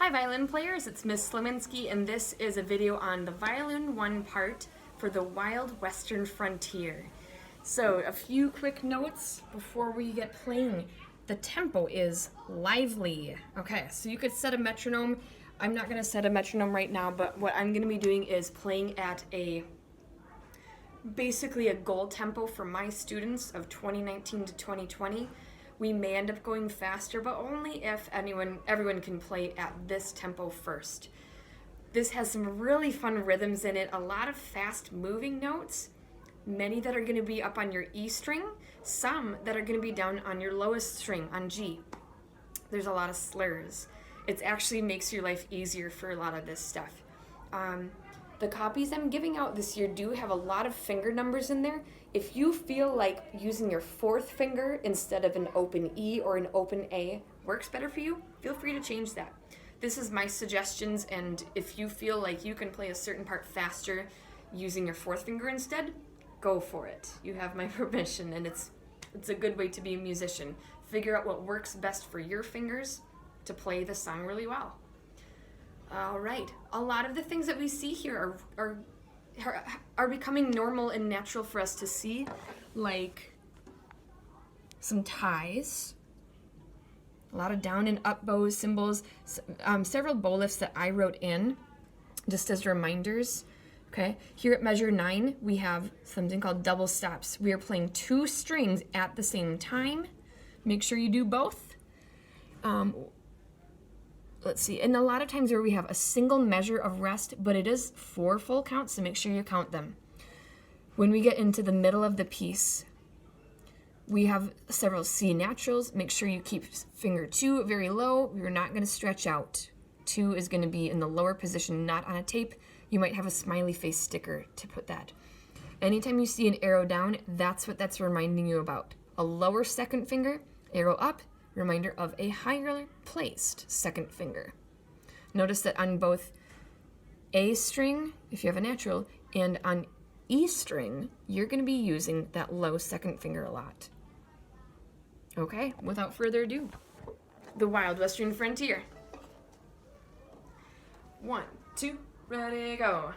Hi violin players, it's Miss Sleminski and this is a video on the Violin 1 part for the Wild Western Frontier. So a few quick notes before we get playing. The tempo is lively. Okay, so you could set a metronome. I'm not going to set a metronome right now, but what I'm going to be doing is playing at basically a goal tempo for my students of 2019 to 2020. We may end up going faster, but only if everyone can play at this tempo first. This has some really fun rhythms in it, a lot of fast moving notes, many that are going to be up on your E string, some that are going to be down on your lowest string, on G. There's a lot of slurs. It actually makes your life easier for a lot of this stuff. The copies I'm giving out this year do have a lot of finger numbers in there. If you feel like using your fourth finger instead of an open E or an open A works better for you, feel free to change that. This is my suggestions, and if you feel like you can play a certain part faster using your fourth finger instead, go for it. You have my permission, and it's a good way to be a musician. Figure out what works best for your fingers to play the song really well. All right, a lot of the things that we see here are becoming normal and natural for us to see, like some ties, a lot of down and up bows, cymbals, several bow lifts that I wrote in just as reminders. Okay, here at measure 9, we have something called double stops. We are playing 2 strings at the same time. Make sure you do both. Let's see, and a lot of times where we have a single measure of rest, but it is 4 full counts, so make sure you count them. When we get into the middle of the piece, we have several C naturals. Make sure you keep finger 2 very low. You're not going to stretch out. 2 is going to be in the lower position, not on a tape. You might have a smiley face sticker to put that. Anytime you see an arrow down, that's what that's reminding you about. A lower second finger, arrow up, reminder of a higher placed second finger. Notice that on both A string, if you have a natural, and on E string, you're going to be using that low second finger a lot. Okay, without further ado, the Wild Western Frontier. 1, 2, ready, go.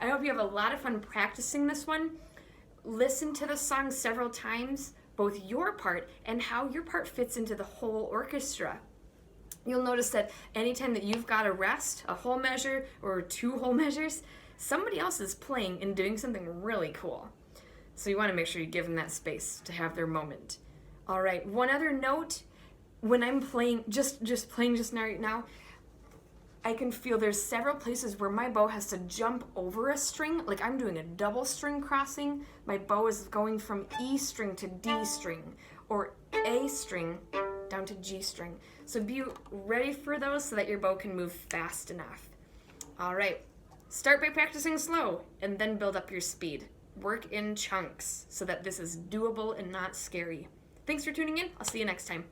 I hope you have a lot of fun practicing this one. Listen to the song several times, both your part and how your part fits into the whole orchestra. You'll notice that anytime that you've got a rest, a whole measure or 2 whole measures, somebody else is playing and doing something really cool. So you want to make sure you give them that space to have their moment. All right, one other note, when I'm playing, just playing just right now, I can feel there's several places where my bow has to jump over a string, like I'm doing a double string crossing. My bow is going from E string to D string, or A string down to G string. So be ready for those so that your bow can move fast enough. All right, start by practicing slow and then build up your speed. Work in chunks so that this is doable and not scary. Thanks for tuning in. I'll see you next time.